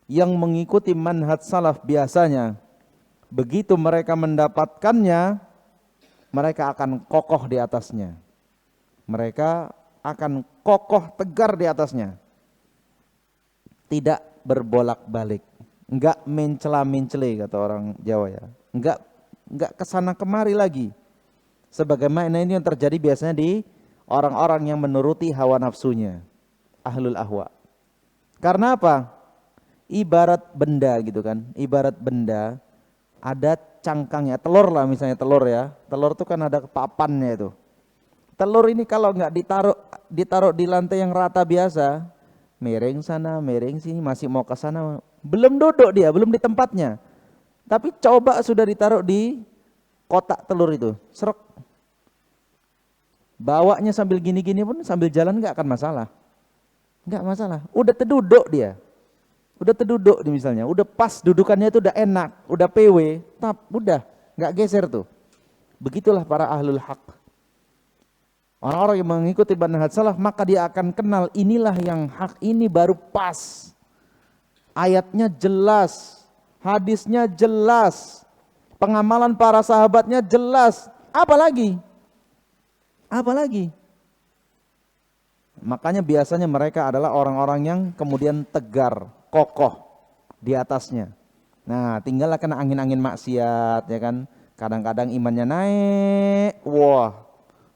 yang mengikuti manhaj salaf biasanya begitu mereka mendapatkannya, mereka akan kokoh di atasnya. Mereka akan kokoh tegar di atasnya. Tidak berbolak-balik, enggak mencela-mencele kata orang Jawa ya. Enggak kesana kemari lagi. Sebagaimana ini yang terjadi biasanya di orang-orang yang menuruti hawa nafsunya, ahlul ahwa. Karena apa? Ibarat benda gitu kan, ibarat benda ada cangkangnya, telur lah misalnya, telur ya. Telur itu kan ada papannya itu. Telur ini kalau nggak ditaruh di lantai yang rata biasa, miring sana, miring sini, masih mau ke sana, belum duduk dia, belum di tempatnya. Tapi coba sudah ditaruh di kotak telur itu, serok. Bawanya sambil gini-gini pun sambil jalan nggak akan masalah. Nggak masalah. Udah terduduk dia. Udah terduduk misalnya, udah pas dudukannya itu udah enak, udah PW, udah nggak geser tuh. Begitulah para ahlul haq. Orang-orang yang mengikuti manhaj salaf, maka dia akan kenal inilah yang hak, ini baru pas. Ayatnya jelas, hadisnya jelas, pengamalan para sahabatnya jelas. Apa lagi? Apa lagi? Makanya biasanya mereka adalah orang-orang yang kemudian tegar, kokoh di atasnya. Nah, tinggal kena angin-angin maksiat ya kan. Kadang-kadang imannya naik, wah,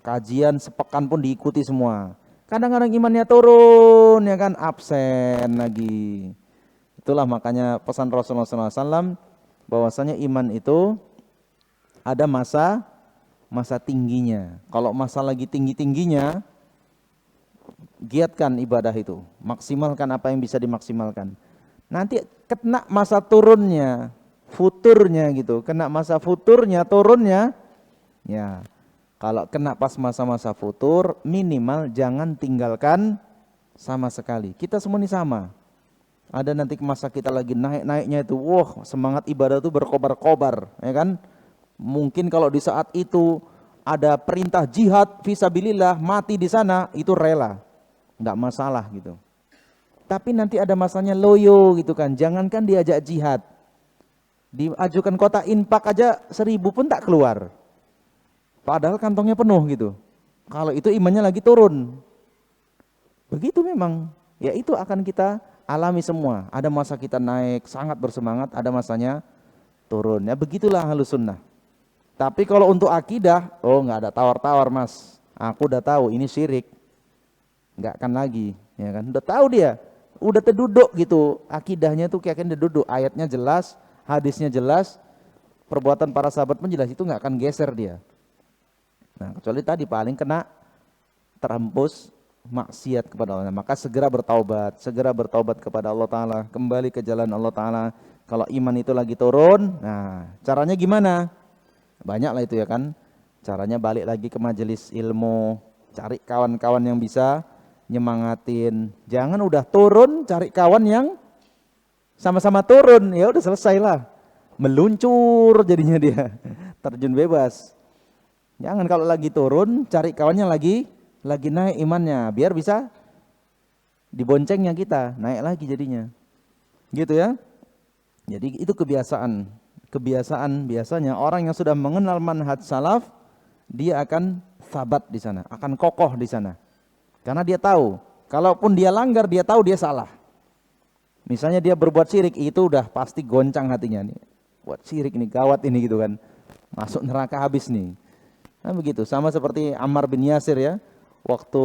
kajian sepekan pun diikuti semua. Kadang-kadang imannya turun ya kan, absen lagi. Itulah makanya pesan Rasulullah SAW bahwasanya iman itu ada masa tingginya. Kalau masa lagi tinggi-tingginya, giatkan ibadah itu, maksimalkan apa yang bisa dimaksimalkan. Nanti kena masa turunnya, futurnya gitu, kena masa futurnya, turunnya, ya. Kalau kena pas masa-masa futur, minimal jangan tinggalkan sama sekali. Kita semua ini sama. Ada nanti masa kita lagi naik-naiknya itu, wah semangat ibadah itu berkobar-kobar, ya kan? Mungkin kalau di saat itu ada perintah jihad fisabilillah, mati di sana, itu rela, nggak masalah gitu. Tapi nanti ada masanya loyo gitu kan, jangankan diajak jihad, diajukan kota infak aja 1000 pun tak keluar. Padahal kantongnya penuh gitu. Kalau itu imannya lagi turun. Begitu memang. Ya itu akan kita alami semua. Ada masa kita naik, sangat bersemangat. Ada masanya turun. Ya begitulah Ahlus Sunnah. Tapi kalau untuk akidah, oh nggak ada tawar-tawar mas. Aku udah tahu ini syirik. Nggak akan lagi. Ya kan? Udah tahu dia. Udah terduduk gitu. Akidahnya tuh kayak terduduk. Ayatnya jelas, hadisnya jelas. Perbuatan para sahabat pun jelas. Itu nggak akan geser dia. Nah, kecuali tadi paling kena terhempus maksiat kepada Allah. Maka segera bertaubat kepada Allah Ta'ala, kembali ke jalan Allah Ta'ala. Kalau iman itu lagi turun, nah caranya gimana? Banyak lah itu ya kan. Caranya balik lagi ke majelis ilmu, cari kawan-kawan yang bisa nyemangatin. Jangan udah turun cari kawan yang sama-sama turun, ya udah selesailah. Meluncur jadinya dia, terjun bebas. Jangan kalau lagi turun cari kawannya lagi naik imannya, biar bisa diboncengnya kita, naik lagi jadinya. Gitu ya. Jadi itu kebiasaan biasanya orang yang sudah mengenal manhaj salaf, dia akan sabat di sana, akan kokoh di sana. Karena dia tahu, kalaupun dia langgar dia tahu dia salah. Misalnya dia berbuat syirik, itu udah pasti goncang hatinya nih. Buat syirik ini gawat ini gitu kan. Masuk neraka habis nih. Nah begitu, sama seperti Ammar bin Yasir ya, waktu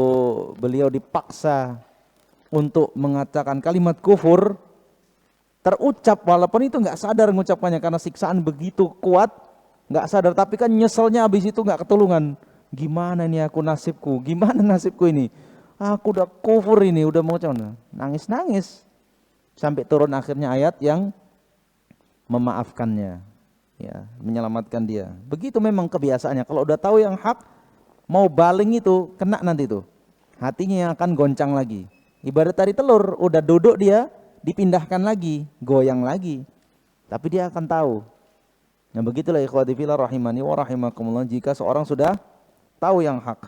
beliau dipaksa untuk mengatakan kalimat kufur, terucap walaupun itu nggak sadar mengucapkannya karena siksaan begitu kuat, nggak sadar, tapi kan nyeselnya habis itu nggak ketulungan. Gimana ini aku nasibku, gimana nasibku ini, aku udah kufur ini, udah mau coba nangis sampai turun akhirnya ayat yang memaafkannya. Ya, menyelamatkan dia. Begitu memang kebiasaannya. Kalau udah tahu yang hak, mau baling itu kena nanti tuh. Hatinya yang akan goncang lagi. Ibarat tadi telur, udah duduk dia, dipindahkan lagi, goyang lagi. Tapi dia akan tahu. Nah begitulah ikhwati fillah rahimani wa rahimakumullah, jika seorang sudah tahu yang hak.